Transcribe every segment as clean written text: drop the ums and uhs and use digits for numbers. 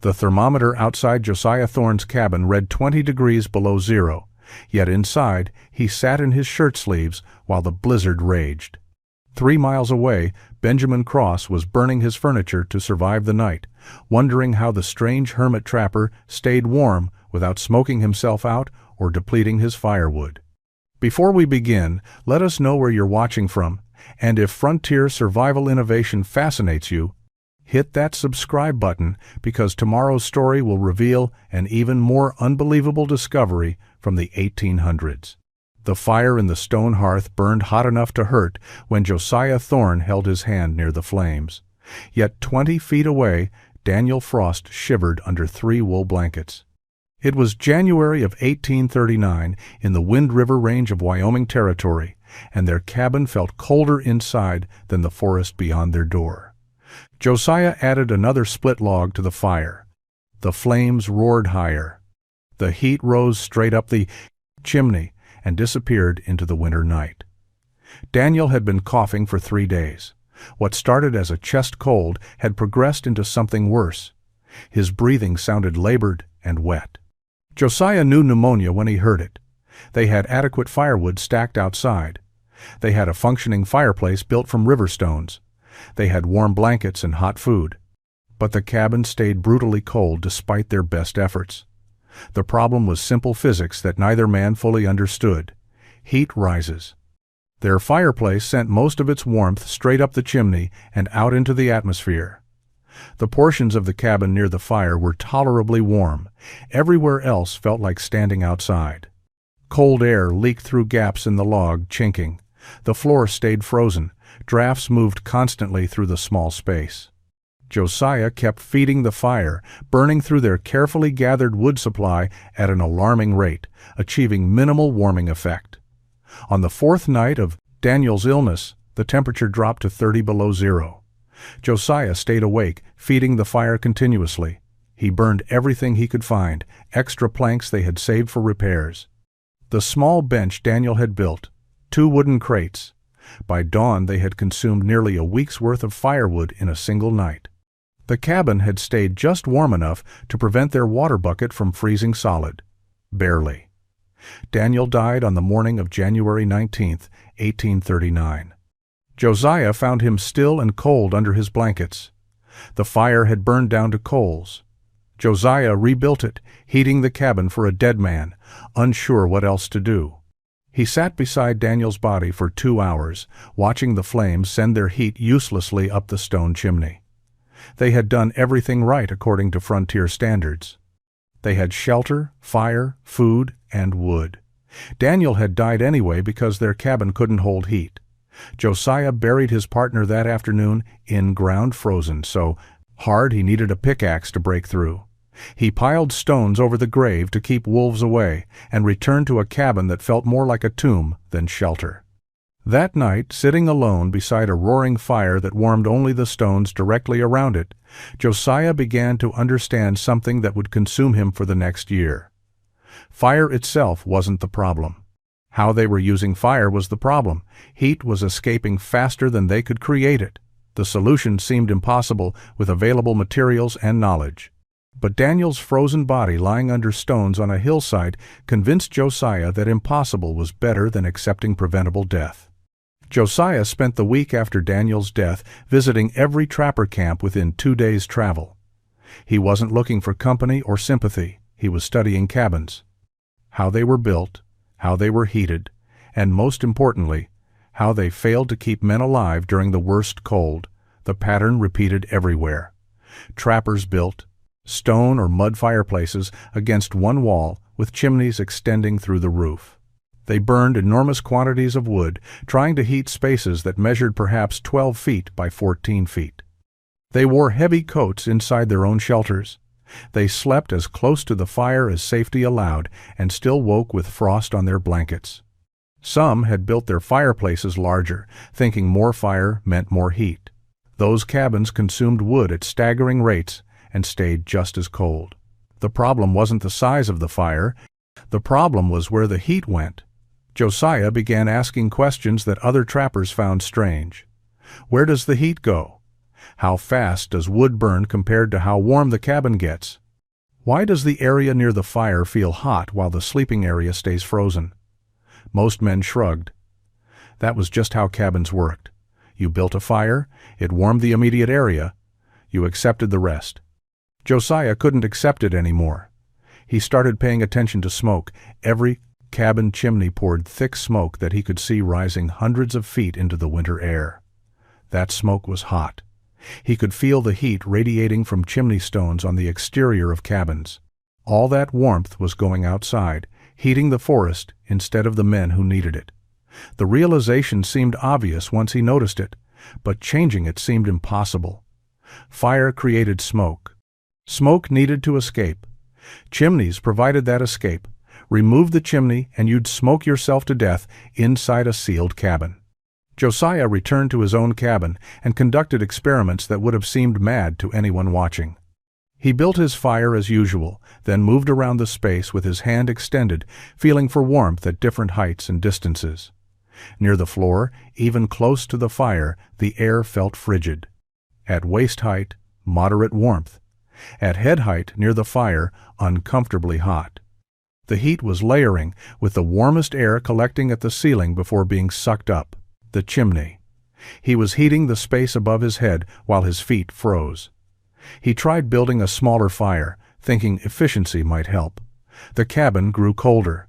The thermometer outside Josiah Thorne's cabin read 20 degrees below zero, yet inside he sat in his shirt sleeves while the blizzard raged. 3 miles away, Benjamin Cross was burning his furniture to survive the night, wondering how the strange hermit trapper stayed warm without smoking himself out or depleting his firewood. Before we begin, let us know where you're watching from, and if frontier survival innovation fascinates you, hit that subscribe button because tomorrow's story will reveal an even more unbelievable discovery from the 1800s. The fire in the stone hearth burned hot enough to hurt when Josiah Thorne held his hand near the flames. Yet 20 feet away, Daniel Frost shivered under 3 wool blankets. It was January of 1839 in the Wind River Range of Wyoming Territory, and their cabin felt colder inside than the forest beyond their door. Josiah added another split log to the fire. The flames roared higher. The heat rose straight up the chimney and disappeared into the winter night. Daniel had been coughing for 3 days. What started as a chest cold had progressed into something worse. His breathing sounded labored and wet. Josiah knew pneumonia when he heard it. They had adequate firewood stacked outside. They had a functioning fireplace built from river stones. They had warm blankets and hot food. But the cabin stayed brutally cold despite their best efforts. The problem was simple physics that neither man fully understood. Heat rises. Their fireplace sent most of its warmth straight up the chimney and out into the atmosphere. The portions of the cabin near the fire were tolerably warm. Everywhere else felt like standing outside. Cold air leaked through gaps in the log, chinking. The floor stayed frozen. Drafts moved constantly through the small space. Josiah kept feeding the fire, burning through their carefully gathered wood supply at an alarming rate, achieving minimal warming effect. On the 4th night of Daniel's illness, the temperature dropped to 30 below zero. Josiah stayed awake, feeding the fire continuously. He burned everything he could find, extra planks they had saved for repairs. The small bench Daniel had built, 2 wooden crates. By dawn they had consumed nearly a week's worth of firewood in a single night. The cabin had stayed just warm enough to prevent their water bucket from freezing solid. Barely. Daniel died on the morning of January 19, 1839. Josiah found him still and cold under his blankets. The fire had burned down to coals. Josiah rebuilt it, heating the cabin for a dead man, unsure what else to do. He sat beside Daniel's body for 2 hours, watching the flames send their heat uselessly up the stone chimney. They had done everything right according to frontier standards. They had shelter, fire, food, and wood. Daniel had died anyway because their cabin couldn't hold heat. Josiah buried his partner that afternoon in ground frozen, so hard he needed a pickaxe to break through. He piled stones over the grave to keep wolves away and returned to a cabin that felt more like a tomb than shelter. That night, sitting alone beside a roaring fire that warmed only the stones directly around it, Josiah began to understand something that would consume him for the next year. Fire itself wasn't the problem. How they were using fire was the problem. Heat was escaping faster than they could create it. The solution seemed impossible with available materials and knowledge. But Daniel's frozen body lying under stones on a hillside convinced Josiah that impossible was better than accepting preventable death. Josiah spent the week after Daniel's death visiting every trapper camp within 2 days' travel. He wasn't looking for company or sympathy. He was studying cabins. How they were built, how they were heated, and most importantly, how they failed to keep men alive during the worst cold, the pattern repeated everywhere. Trappers built stone or mud fireplaces against one wall with chimneys extending through the roof. They burned enormous quantities of wood, trying to heat spaces that measured perhaps 12 feet by 14 feet. They wore heavy coats inside their own shelters. They slept as close to the fire as safety allowed and still woke with frost on their blankets. Some had built their fireplaces larger, thinking more fire meant more heat. Those cabins consumed wood at staggering rates and stayed just as cold. The problem wasn't the size of the fire. The problem was where the heat went. Josiah began asking questions that other trappers found strange. Where does the heat go? How fast does wood burn compared to how warm the cabin gets? Why does the area near the fire feel hot while the sleeping area stays frozen? Most men shrugged. That was just how cabins worked. You built a fire, it warmed the immediate area, you accepted the rest. Josiah couldn't accept it anymore. He started paying attention to smoke. Every cabin chimney poured thick smoke that he could see rising hundreds of feet into the winter air. That smoke was hot. He could feel the heat radiating from chimney stones on the exterior of cabins. All that warmth was going outside, heating the forest instead of the men who needed it. The realization seemed obvious once he noticed it, but changing it seemed impossible. Fire created smoke. Smoke needed to escape. Chimneys provided that escape. Remove the chimney and you'd smoke yourself to death inside a sealed cabin. Josiah returned to his own cabin and conducted experiments that would have seemed mad to anyone watching. He built his fire as usual, then moved around the space with his hand extended, feeling for warmth at different heights and distances. Near the floor, even close to the fire, the air felt frigid. At waist height, moderate warmth. At head height, near the fire, uncomfortably hot. The heat was layering, with the warmest air collecting at the ceiling before being sucked up. The chimney. He was heating the space above his head while his feet froze. He tried building a smaller fire, thinking efficiency might help. The cabin grew colder.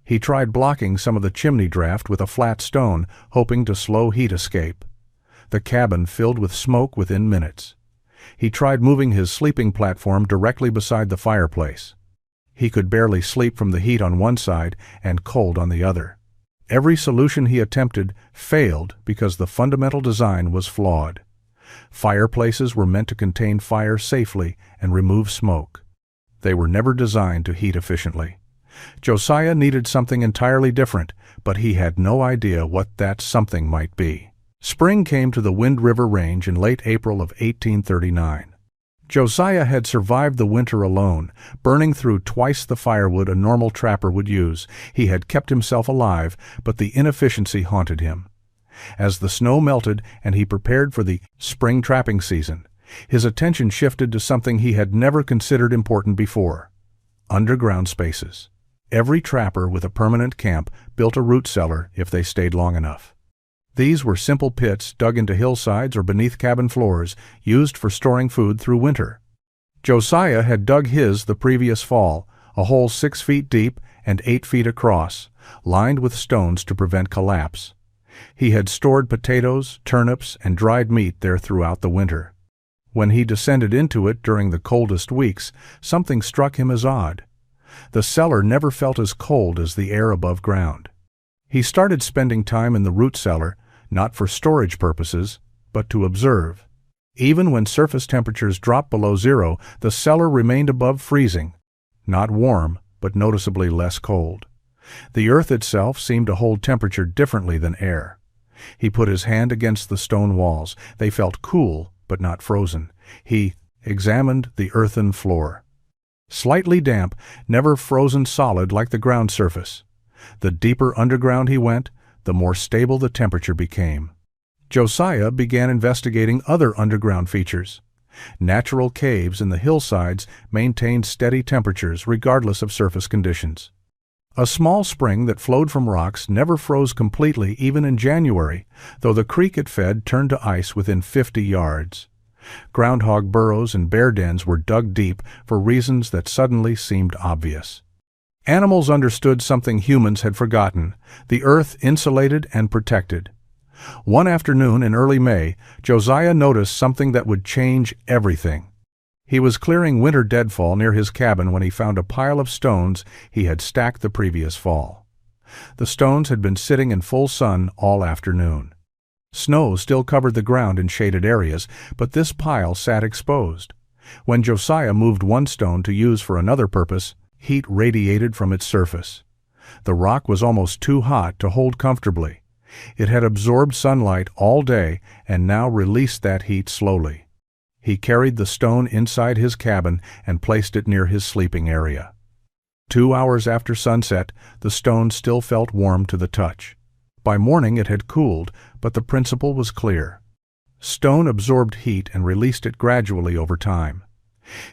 He tried blocking some of the chimney draft with a flat stone, hoping to slow heat escape. The cabin filled with smoke within minutes. He tried moving his sleeping platform directly beside the fireplace. He could barely sleep from the heat on one side and cold on the other. Every solution he attempted failed because the fundamental design was flawed. Fireplaces were meant to contain fire safely and remove smoke. They were never designed to heat efficiently. Josiah needed something entirely different, but he had no idea what that something might be. Spring came to the Wind River Range in late April of 1839. Josiah had survived the winter alone, burning through twice the firewood a normal trapper would use. He had kept himself alive, but the inefficiency haunted him. As the snow melted and he prepared for the spring trapping season, his attention shifted to something he had never considered important before: underground spaces. Every trapper with a permanent camp built a root cellar if they stayed long enough. These were simple pits dug into hillsides or beneath cabin floors, used for storing food through winter. Josiah had dug his the previous fall, a hole 6 feet deep and 8 feet across, lined with stones to prevent collapse. He had stored potatoes, turnips, and dried meat there throughout the winter. When he descended into it during the coldest weeks, something struck him as odd. The cellar never felt as cold as the air above ground. He started spending time in the root cellar, not for storage purposes, but to observe. Even when surface temperatures dropped below zero, the cellar remained above freezing. Not warm, but noticeably less cold. The earth itself seemed to hold temperature differently than air. He put his hand against the stone walls. They felt cool, but not frozen. He examined the earthen floor. Slightly damp, never frozen solid like the ground surface. The deeper underground he went, the more stable the temperature became. Josiah began investigating other underground features. Natural caves in the hillsides maintained steady temperatures regardless of surface conditions. A small spring that flowed from rocks never froze completely even in January, though the creek it fed turned to ice within 50 yards. Groundhog burrows and bear dens were dug deep for reasons that suddenly seemed obvious. Animals understood something humans had forgotten: the earth insulated and protected. One afternoon in early May, Josiah noticed something that would change everything. He was clearing winter deadfall near his cabin when he found a pile of stones he had stacked the previous fall. The stones had been sitting in full sun all afternoon. Snow still covered the ground in shaded areas, but this pile sat exposed. When Josiah moved one stone to use for another purpose, heat radiated from its surface. The rock was almost too hot to hold comfortably. It had absorbed sunlight all day and now released that heat slowly. He carried the stone inside his cabin and placed it near his sleeping area. 2 hours after sunset, the stone still felt warm to the touch. By morning it had cooled, but the principle was clear. Stone absorbed heat and released it gradually over time.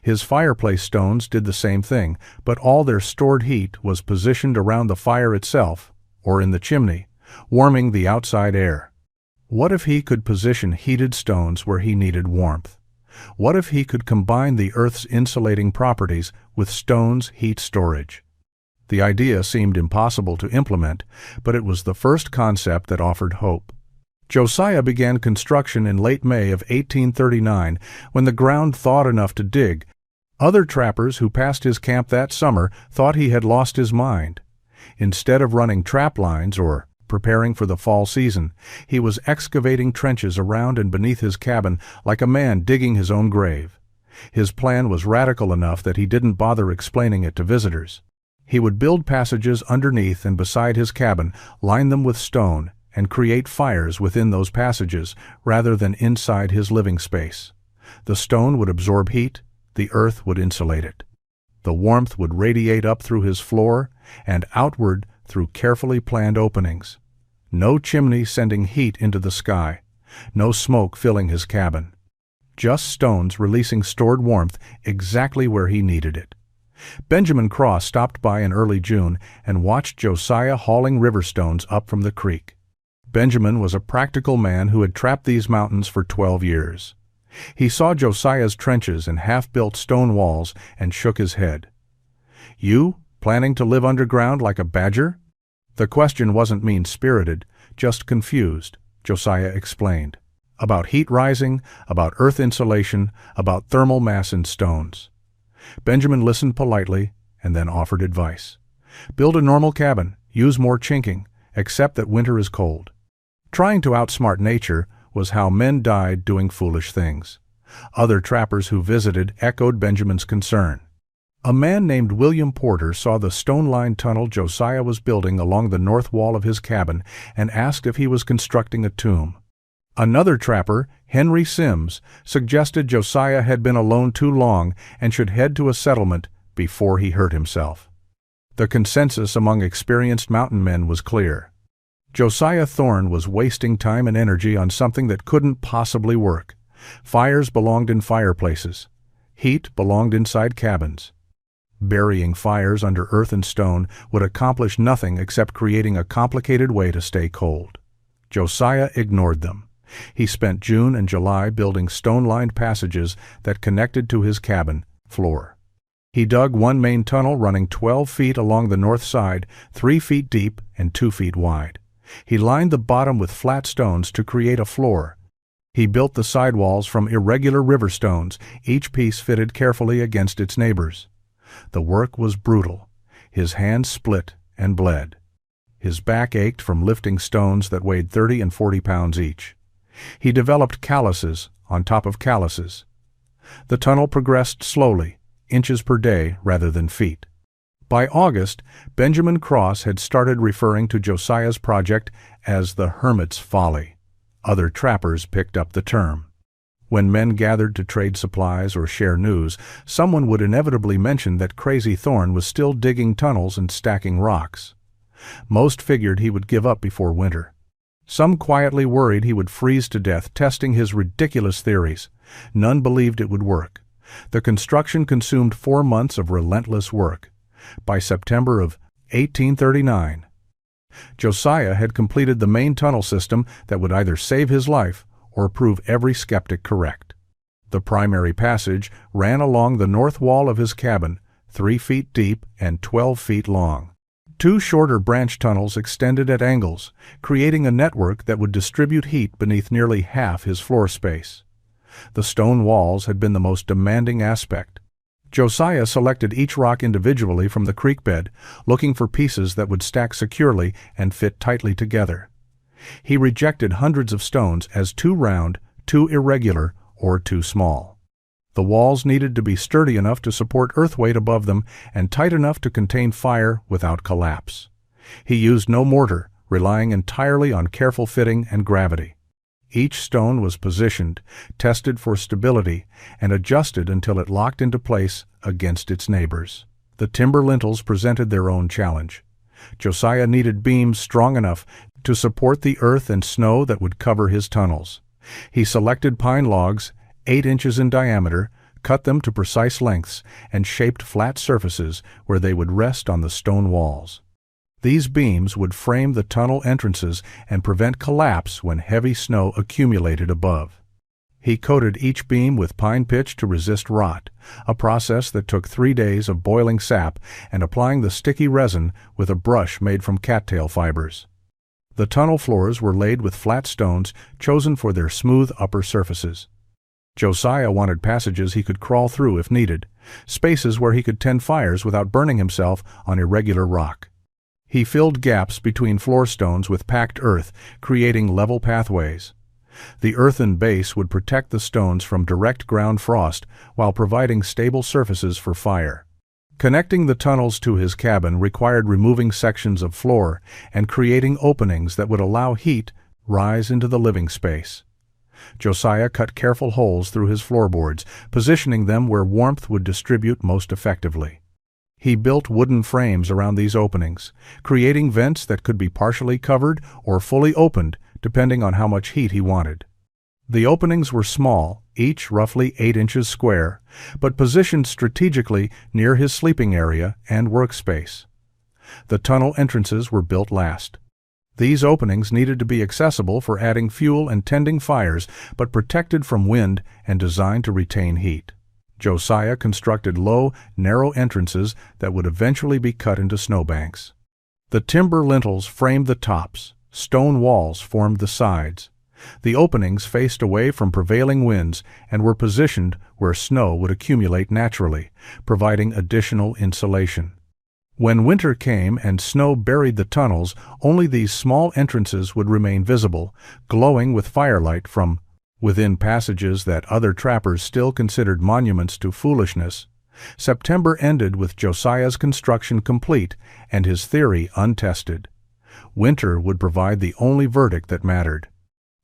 His fireplace stones did the same thing, but all their stored heat was positioned around the fire itself, or in the chimney, warming the outside air. What if he could position heated stones where he needed warmth? What if he could combine the Earth's insulating properties with stone's heat storage? The idea seemed impossible to implement, but it was the first concept that offered hope. Josiah began construction in late May of 1839 when the ground thawed enough to dig. Other trappers who passed his camp that summer thought he had lost his mind. Instead of running trap lines or preparing for the fall season, he was excavating trenches around and beneath his cabin like a man digging his own grave. His plan was radical enough that he didn't bother explaining it to visitors. He would build passages underneath and beside his cabin, line them with stone, and create fires within those passages rather than inside his living space. The stone would absorb heat, the earth would insulate it. The warmth would radiate up through his floor and outward through carefully planned openings. No chimney sending heat into the sky, no smoke filling his cabin. Just stones releasing stored warmth exactly where he needed it. Benjamin Cross stopped by in early June and watched Josiah hauling river stones up from the creek. Benjamin was a practical man who had trapped these mountains for 12 years. He saw Josiah's trenches and half-built stone walls and shook his head. "You, planning to live underground like a badger?" The question wasn't mean-spirited, just confused, Josiah explained. About heat rising, about earth insulation, about thermal mass in stones. Benjamin listened politely and then offered advice. Build a normal cabin, use more chinking, accept that winter is cold. Trying to outsmart nature was how men died doing foolish things. Other trappers who visited echoed Benjamin's concern. A man named William Porter saw the stone-lined tunnel Josiah was building along the north wall of his cabin and asked if he was constructing a tomb. Another trapper, Henry Sims, suggested Josiah had been alone too long and should head to a settlement before he hurt himself. The consensus among experienced mountain men was clear. Josiah Thorne was wasting time and energy on something that couldn't possibly work. Fires belonged in fireplaces. Heat belonged inside cabins. Burying fires under earth and stone would accomplish nothing except creating a complicated way to stay cold. Josiah ignored them. He spent June and July building stone-lined passages that connected to his cabin floor. He dug one main tunnel running 12 feet along the north side, 3 feet deep and 2 feet wide. He lined the bottom with flat stones to create a floor. He built the sidewalls from irregular river stones, each piece fitted carefully against its neighbors. The work was brutal. His hands split and bled. His back ached from lifting stones that weighed 30 and 40 pounds each. He developed calluses on top of calluses. The tunnel progressed slowly, inches per day rather than feet. By August, Benjamin Cross had started referring to Josiah's project as the Hermit's Folly. Other trappers picked up the term. When men gathered to trade supplies or share news, someone would inevitably mention that Crazy Thorne was still digging tunnels and stacking rocks. Most figured he would give up before winter. Some quietly worried he would freeze to death testing his ridiculous theories. None believed it would work. The construction consumed 4 months of relentless work. By September of 1839, Josiah had completed the main tunnel system that would either save his life or prove every skeptic correct. The primary passage ran along the north wall of his cabin, 3 feet deep and 12 feet long. 2 shorter branch tunnels extended at angles, creating a network that would distribute heat beneath nearly half his floor space. The stone walls had been the most demanding aspect. Josiah selected each rock individually from the creek bed, looking for pieces that would stack securely and fit tightly together. He rejected hundreds of stones as too round, too irregular, or too small. The walls needed to be sturdy enough to support earth weight above them and tight enough to contain fire without collapse. He used no mortar, relying entirely on careful fitting and gravity. Each stone was positioned, tested for stability, and adjusted until it locked into place against its neighbors. The timber lintels presented their own challenge. Josiah needed beams strong enough to support the earth and snow that would cover his tunnels. He selected pine logs, 8 inches in diameter, cut them to precise lengths, and shaped flat surfaces where they would rest on the stone walls. These beams would frame the tunnel entrances and prevent collapse when heavy snow accumulated above. He coated each beam with pine pitch to resist rot, a process that took 3 days of boiling sap and applying the sticky resin with a brush made from cattail fibers. The tunnel floors were laid with flat stones chosen for their smooth upper surfaces. Josiah wanted passages he could crawl through if needed, spaces where he could tend fires without burning himself on irregular rock. He filled gaps between floor stones with packed earth, creating level pathways. The earthen base would protect the stones from direct ground frost while providing stable surfaces for fire. Connecting the tunnels to his cabin required removing sections of floor and creating openings that would allow heat rise into the living space. Josiah cut careful holes through his floorboards, positioning them where warmth would distribute most effectively. He built wooden frames around these openings, creating vents that could be partially covered or fully opened, depending on how much heat he wanted. The openings were small, each roughly 8 inches square, but positioned strategically near his sleeping area and workspace. The tunnel entrances were built last. These openings needed to be accessible for adding fuel and tending fires, but protected from wind and designed to retain heat. Josiah constructed low, narrow entrances that would eventually be cut into snowbanks. The timber lintels framed the tops, stone walls formed the sides. The openings faced away from prevailing winds and were positioned where snow would accumulate naturally, providing additional insulation. When winter came and snow buried the tunnels, only these small entrances would remain visible, glowing with firelight from within passages that other trappers still considered monuments to foolishness. September ended with Josiah's construction complete and his theory untested. Winter would provide the only verdict that mattered.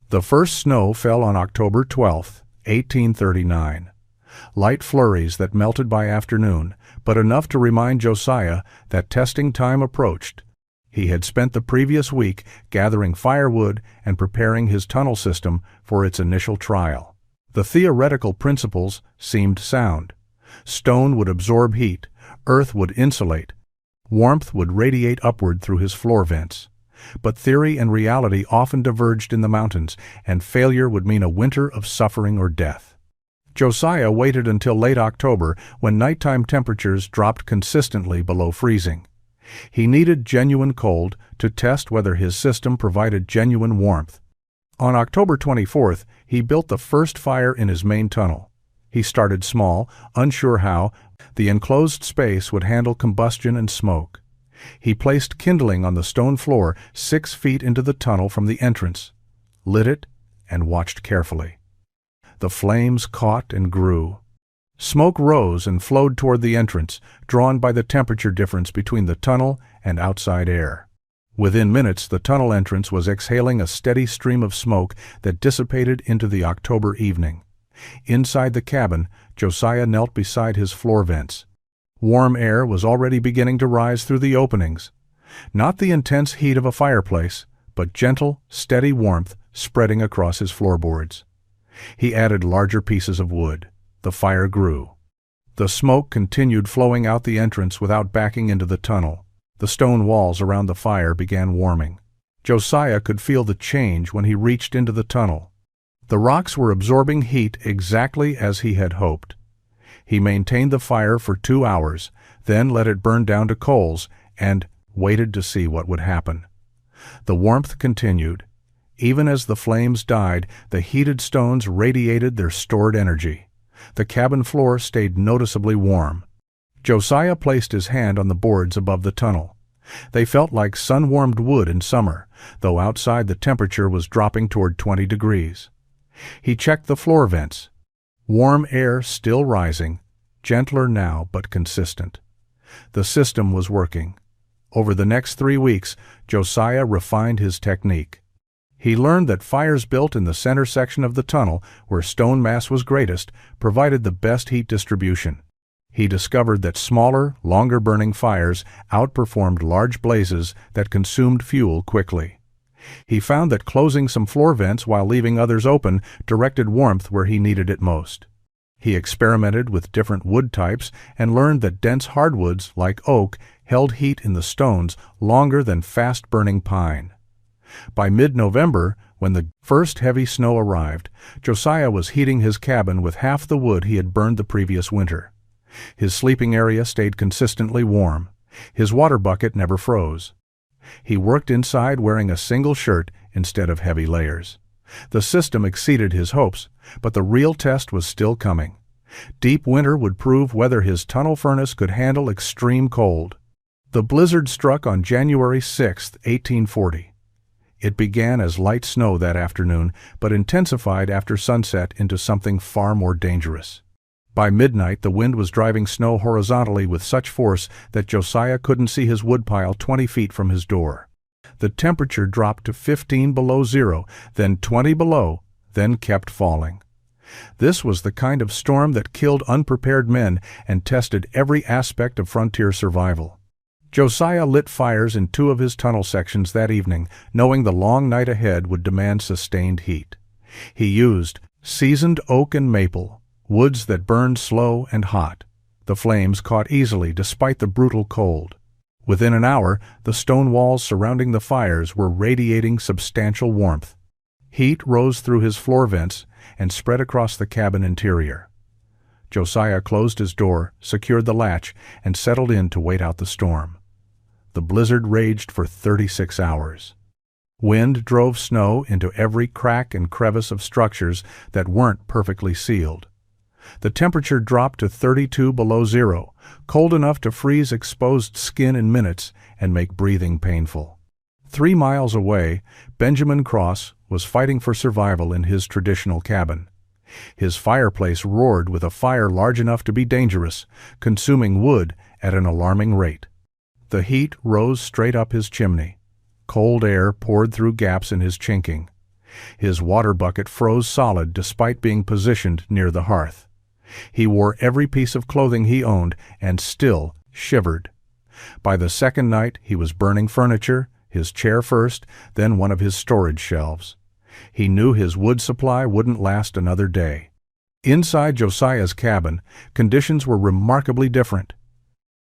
The first snow fell on October 12, 1839. Light flurries that melted by afternoon, but enough to remind Josiah that testing time approached. He had spent the previous week gathering firewood and preparing his tunnel system for its initial trial. The theoretical principles seemed sound. Stone would absorb heat, earth would insulate, warmth would radiate upward through his floor vents. But theory and reality often diverged in the mountains, and failure would mean a winter of suffering or death. Josiah waited until late October, when nighttime temperatures dropped consistently below freezing. He needed genuine cold to test whether his system provided genuine warmth. On October 24th, he built the first fire in his main tunnel. He started small, unsure how the enclosed space would handle combustion and smoke. He placed kindling on the stone floor 6 feet into the tunnel from the entrance, lit it, and watched carefully. The flames caught and grew. Smoke rose and flowed toward the entrance, drawn by the temperature difference between the tunnel and outside air. Within minutes, the tunnel entrance was exhaling a steady stream of smoke that dissipated into the October evening. Inside the cabin, Josiah knelt beside his floor vents. Warm air was already beginning to rise through the openings. Not the intense heat of a fireplace, but gentle, steady warmth spreading across his floorboards. He added larger pieces of wood. The fire grew. The smoke continued flowing out the entrance without backing into the tunnel. The stone walls around the fire began warming. Josiah could feel the change when he reached into the tunnel. The rocks were absorbing heat exactly as he had hoped. He maintained the fire for 2 hours, then let it burn down to coals, and waited to see what would happen. The warmth continued. Even as the flames died, the heated stones radiated their stored energy. The cabin floor stayed noticeably warm. Josiah placed his hand on the boards above the tunnel. They felt like sun-warmed wood in summer, though outside the temperature was dropping toward 20 degrees. He checked the floor vents. Warm air still rising, gentler now but consistent. The system was working. Over the next 3 weeks, Josiah refined his technique. He learned that fires built in the center section of the tunnel, where stone mass was greatest, provided the best heat distribution. He discovered that smaller, longer-burning fires outperformed large blazes that consumed fuel quickly. He found that closing some floor vents while leaving others open directed warmth where he needed it most. He experimented with different wood types and learned that dense hardwoods, like oak, held heat in the stones longer than fast-burning pine. By mid-November, when the first heavy snow arrived, Josiah was heating his cabin with half the wood he had burned the previous winter. His sleeping area stayed consistently warm. His water bucket never froze. He worked inside wearing a single shirt instead of heavy layers. The system exceeded his hopes, but the real test was still coming. Deep winter would prove whether his tunnel furnace could handle extreme cold. The blizzard struck on January 6, 1840. It began as light snow that afternoon, but intensified after sunset into something far more dangerous. By midnight, the wind was driving snow horizontally with such force that Josiah couldn't see his woodpile 20 feet from his door. The temperature dropped to 15 below zero, then 20 below, then kept falling. This was the kind of storm that killed unprepared men and tested every aspect of frontier survival. Josiah lit fires in 2 of his tunnel sections that evening, knowing the long night ahead would demand sustained heat. He used seasoned oak and maple, woods that burned slow and hot. The flames caught easily despite the brutal cold. Within an hour, the stone walls surrounding the fires were radiating substantial warmth. Heat rose through his floor vents and spread across the cabin interior. Josiah closed his door, secured the latch, and settled in to wait out the storm. The blizzard raged for 36 hours. Wind drove snow into every crack and crevice of structures that weren't perfectly sealed. The temperature dropped to 32 below zero, cold enough to freeze exposed skin in minutes and make breathing painful. 3 miles away, Benjamin Cross was fighting for survival in his traditional cabin. His fireplace roared with a fire large enough to be dangerous, consuming wood at an alarming rate. The heat rose straight up his chimney. Cold air poured through gaps in his chinking. His water bucket froze solid despite being positioned near the hearth. He wore every piece of clothing he owned and still shivered. By the second night, he was burning furniture, his chair first, then one of his storage shelves. He knew his wood supply wouldn't last another day. Inside Josiah's cabin, conditions were remarkably different.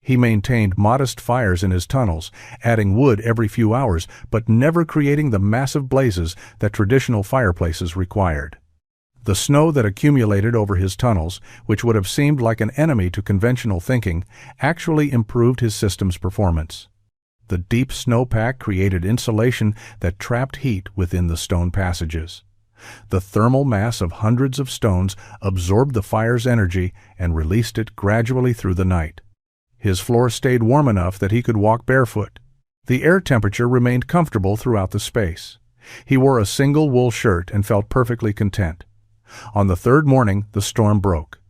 He maintained modest fires in his tunnels, adding wood every few hours, but never creating the massive blazes that traditional fireplaces required. The snow that accumulated over his tunnels, which would have seemed like an enemy to conventional thinking, actually improved his system's performance. The deep snowpack created insulation that trapped heat within the stone passages. The thermal mass of hundreds of stones absorbed the fire's energy and released it gradually through the night. His floor stayed warm enough that he could walk barefoot. The air temperature remained comfortable throughout the space. He wore a single wool shirt and felt perfectly content. On the third morning, the storm broke.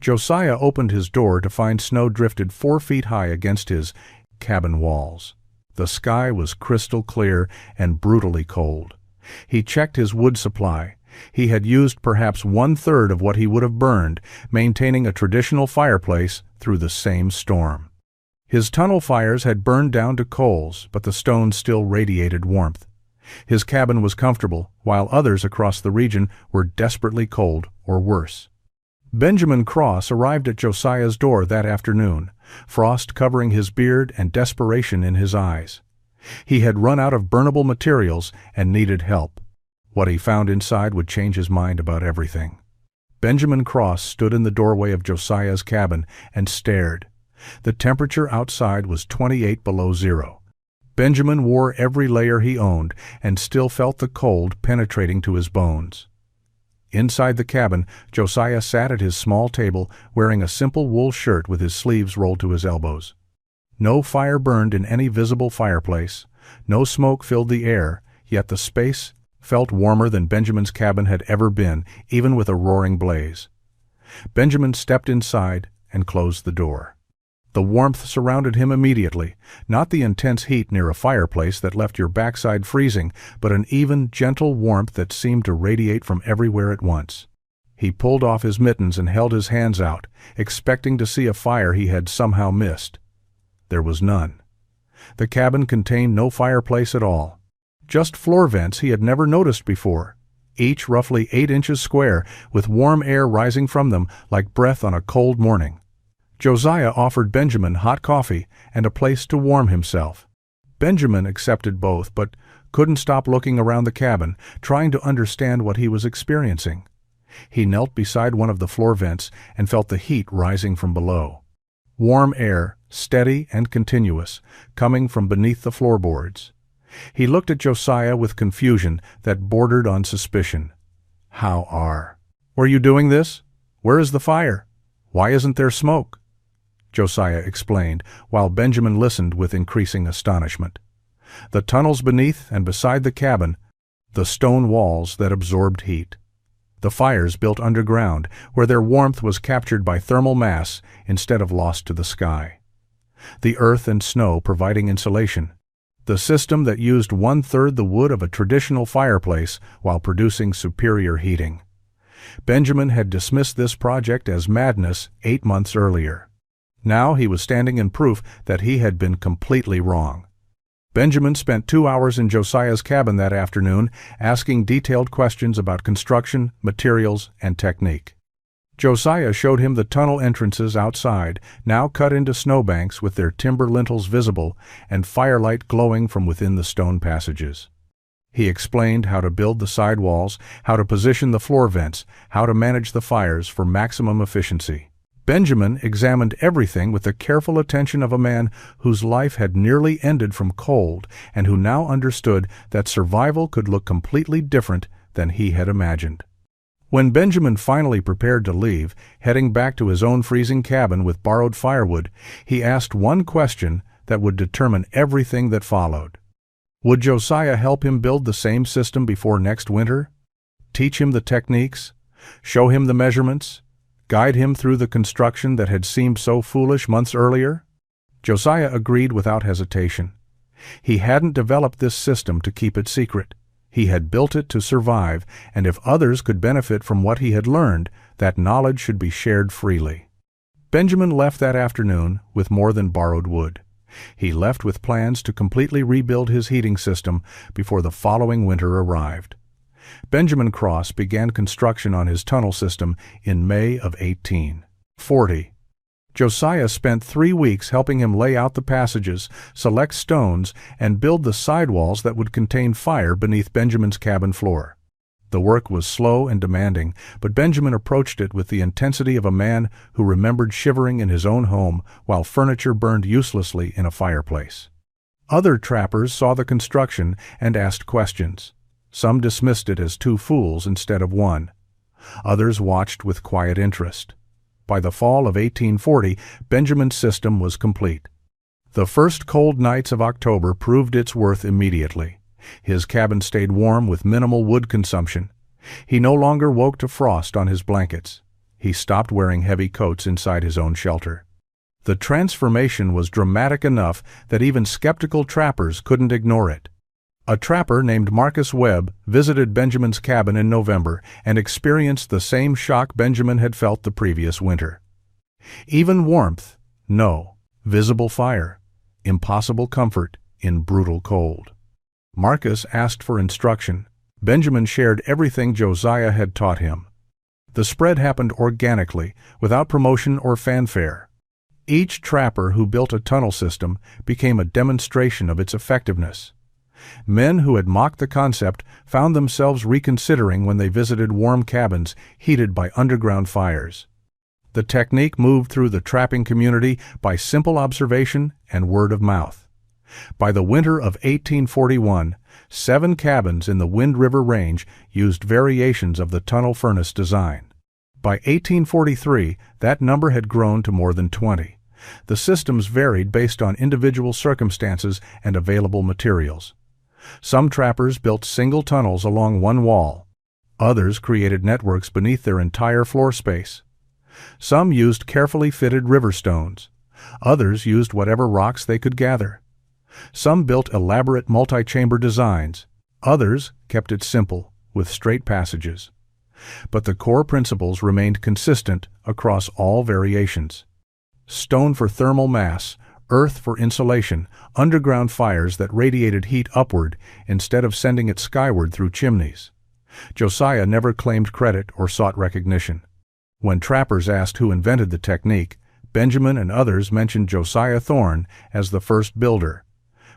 Josiah opened his door to find snow drifted 4 feet high against his cabin walls. The sky was crystal clear and brutally cold. He checked his wood supply. He had used perhaps 1/3 of what he would have burned, maintaining a traditional fireplace through the same storm. His tunnel fires had burned down to coals, but the stones still radiated warmth. His cabin was comfortable, while others across the region were desperately cold or worse. Benjamin Cross arrived at Josiah's door that afternoon, frost covering his beard and desperation in his eyes. He had run out of burnable materials and needed help. What he found inside would change his mind about everything. Benjamin Cross stood in the doorway of Josiah's cabin and stared. The temperature outside was 28 below zero. Benjamin wore every layer he owned and still felt the cold penetrating to his bones. Inside the cabin, Josiah sat at his small table wearing a simple wool shirt with his sleeves rolled to his elbows. No fire burned in any visible fireplace. No smoke filled the air, yet the space felt warmer than Benjamin's cabin had ever been, even with a roaring blaze. Benjamin stepped inside and closed the door. The warmth surrounded him immediately, not the intense heat near a fireplace that left your backside freezing, but an even, gentle warmth that seemed to radiate from everywhere at once. He pulled off his mittens and held his hands out, expecting to see a fire he had somehow missed. There was none. The cabin contained no fireplace at all. just floor vents he had never noticed before, each roughly 8 inches square, with warm air rising from them like breath on a cold morning. Josiah offered Benjamin hot coffee and a place to warm himself. Benjamin accepted both, but couldn't stop looking around the cabin, trying to understand what he was experiencing. He knelt beside one of the floor vents and felt the heat rising from below. Warm air, steady and continuous, coming from beneath the floorboards. He looked at Josiah with confusion that bordered on suspicion. Were you doing this? Where is the fire? Why isn't there smoke? Josiah explained, while Benjamin listened with increasing astonishment. The tunnels beneath and beside the cabin, the stone walls that absorbed heat. The fires built underground, where their warmth was captured by thermal mass instead of lost to the sky. The earth and snow providing insulation. The system that used 1/3 the wood of a traditional fireplace while producing superior heating. Benjamin had dismissed this project as madness 8 months earlier. Now he was standing in proof that he had been completely wrong. Benjamin spent 2 hours in Josiah's cabin that afternoon, asking detailed questions about construction, materials, and technique. Josiah showed him the tunnel entrances outside, now cut into snowbanks with their timber lintels visible and firelight glowing from within the stone passages. He explained how to build the sidewalls, how to position the floor vents, how to manage the fires for maximum efficiency. Benjamin examined everything with the careful attention of a man whose life had nearly ended from cold and who now understood that survival could look completely different than he had imagined. When Benjamin finally prepared to leave, heading back to his own freezing cabin with borrowed firewood, he asked one question that would determine everything that followed. Would Josiah help him build the same system before next winter? Teach him the techniques? Show him the measurements? Guide him through the construction that had seemed so foolish months earlier? Josiah agreed without hesitation. He hadn't developed this system to keep it secret. He had built it to survive, and if others could benefit from what he had learned, that knowledge should be shared freely. Benjamin left that afternoon with more than borrowed wood. He left with plans to completely rebuild his heating system before the following winter arrived. Benjamin Cross began construction on his tunnel system in May of 1840. Josiah spent 3 weeks helping him lay out the passages, select stones, and build the sidewalls that would contain fire beneath Benjamin's cabin floor. The work was slow and demanding, but Benjamin approached it with the intensity of a man who remembered shivering in his own home while furniture burned uselessly in a fireplace. Other trappers saw the construction and asked questions. Some dismissed it as 2 fools instead of 1. Others watched with quiet interest. By the fall of 1840, Benjamin's system was complete. The first cold nights of October proved its worth immediately. His cabin stayed warm with minimal wood consumption. He no longer woke to frost on his blankets. He stopped wearing heavy coats inside his own shelter. The transformation was dramatic enough that even skeptical trappers couldn't ignore it. A trapper named Marcus Webb visited Benjamin's cabin in November and experienced the same shock Benjamin had felt the previous winter. Even warmth, no. Visible fire, impossible comfort in brutal cold. Marcus asked for instruction. Benjamin shared everything Josiah had taught him. The spread happened organically, without promotion or fanfare. Each trapper who built a tunnel system became a demonstration of its effectiveness. Men who had mocked the concept found themselves reconsidering when they visited warm cabins heated by underground fires. The technique moved through the trapping community by simple observation and word of mouth. By the winter of 1841, 7 cabins in the Wind River Range used variations of the tunnel furnace design. By 1843, that number had grown to more than 20. The systems varied based on individual circumstances and available materials. Some trappers built single tunnels along one wall. Others created networks beneath their entire floor space. Some used carefully fitted river stones. Others used whatever rocks they could gather. Some built elaborate multi-chamber designs. Others kept it simple, with straight passages. But the core principles remained consistent across all variations. Stone for thermal mass, earth for insulation, underground fires that radiated heat upward instead of sending it skyward through chimneys. Josiah never claimed credit or sought recognition. When trappers asked who invented the technique, Benjamin and others mentioned Josiah Thorne as the first builder.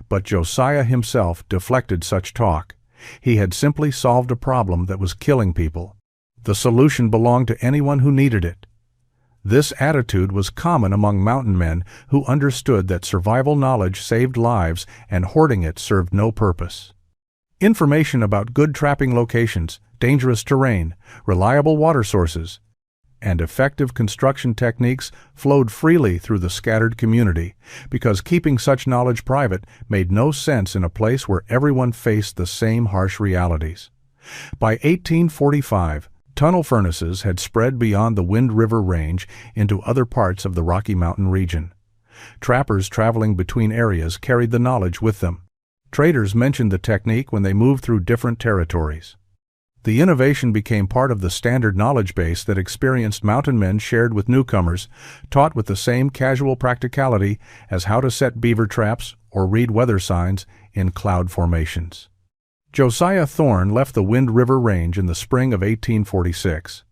But Josiah himself deflected such talk. He had simply solved a problem that was killing people. The solution belonged to anyone who needed it. This attitude was common among mountain men who understood that survival knowledge saved lives and hoarding it served no purpose. Information about good trapping locations, dangerous terrain, reliable water sources, and effective construction techniques flowed freely through the scattered community, because keeping such knowledge private made no sense in a place where everyone faced the same harsh realities. By 1845, tunnel furnaces had spread beyond the Wind River Range into other parts of the Rocky Mountain region. Trappers traveling between areas carried the knowledge with them. Traders mentioned the technique when they moved through different territories. The innovation became part of the standard knowledge base that experienced mountain men shared with newcomers, taught with the same casual practicality as how to set beaver traps or read weather signs in cloud formations. Josiah Thorne left the Wind River Range in the spring of 1846.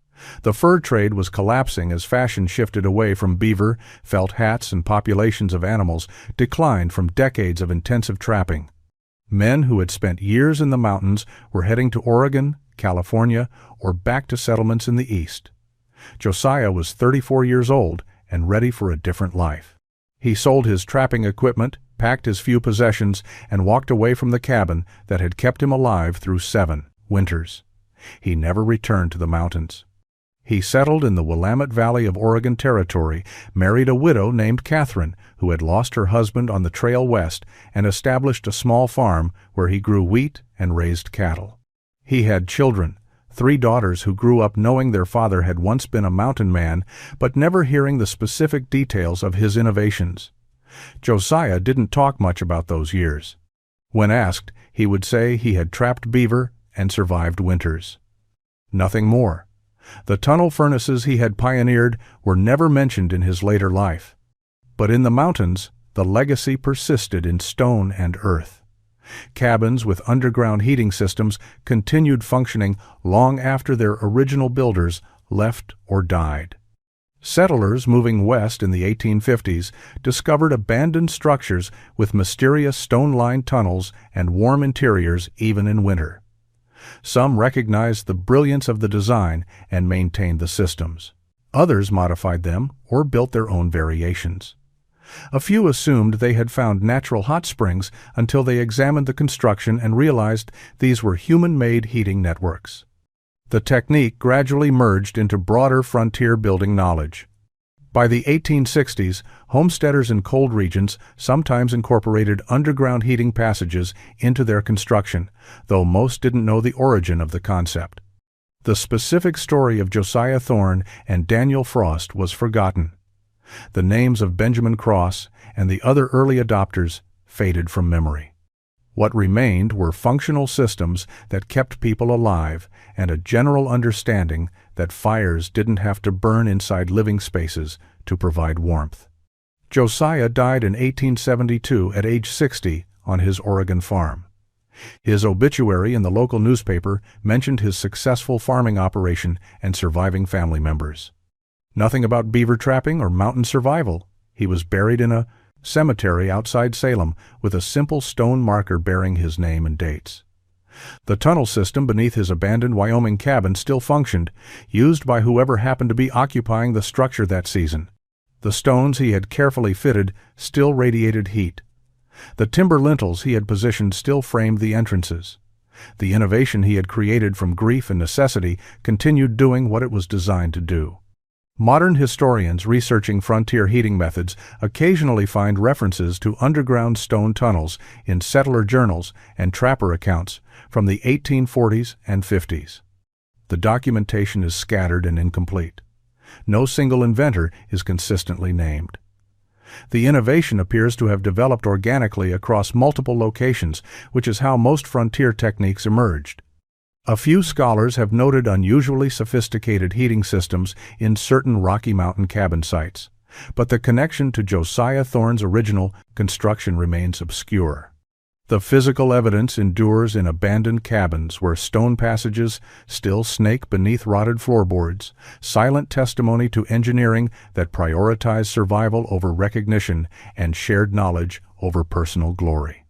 The fur trade was collapsing as fashion shifted away from beaver, felt hats, and populations of animals declined from decades of intensive trapping. Men who had spent years in the mountains were heading to Oregon, California, or back to settlements in the east. Josiah was 34 years old and ready for a different life. He sold his trapping equipment, packed his few possessions, and walked away from the cabin that had kept him alive through 7 winters. He never returned to the mountains. He settled in the Willamette Valley of Oregon Territory, married a widow named Catherine, who had lost her husband on the trail west, and established a small farm where he grew wheat and raised cattle. He had children, 3 daughters who grew up knowing their father had once been a mountain man, but never hearing the specific details of his innovations. Josiah didn't talk much about those years. When asked, he would say he had trapped beaver and survived winters. Nothing more. The tunnel furnaces he had pioneered were never mentioned in his later life. But in the mountains, the legacy persisted in stone and earth. Cabins with underground heating systems continued functioning long after their original builders left or died. Settlers moving west in the 1850s discovered abandoned structures with mysterious stone-lined tunnels and warm interiors even in winter. Some recognized the brilliance of the design and maintained the systems. Others modified them or built their own variations. A few assumed they had found natural hot springs until they examined the construction and realized these were human-made heating networks. The technique gradually merged into broader frontier building knowledge. By the 1860s, homesteaders in cold regions sometimes incorporated underground heating passages into their construction, though most didn't know the origin of the concept. The specific story of Josiah Thorne and Daniel Frost was forgotten. The names of Benjamin Cross and the other early adopters faded from memory. What remained were functional systems that kept people alive and a general understanding that fires didn't have to burn inside living spaces to provide warmth. Josiah died in 1872 at age 60 on his Oregon farm. His obituary in the local newspaper mentioned his successful farming operation and surviving family members. Nothing about beaver trapping or mountain survival. He was buried in a cemetery outside Salem with a simple stone marker bearing his name and dates. The tunnel system beneath his abandoned Wyoming cabin still functioned, used by whoever happened to be occupying the structure that season. The stones he had carefully fitted still radiated heat. The timber lintels he had positioned still framed the entrances. The innovation he had created from grief and necessity continued doing what it was designed to do. Modern historians researching frontier heating methods occasionally find references to underground stone tunnels in settler journals and trapper accounts from the 1840s and 50s. The documentation is scattered and incomplete. No single inventor is consistently named. The innovation appears to have developed organically across multiple locations, which is how most frontier techniques emerged. A few scholars have noted unusually sophisticated heating systems in certain Rocky Mountain cabin sites. but the connection to Josiah Thorne's original construction remains obscure. The physical evidence endures in abandoned cabins where stone passages still snake beneath rotted floorboards, silent testimony to engineering that prioritized survival over recognition and shared knowledge over personal glory.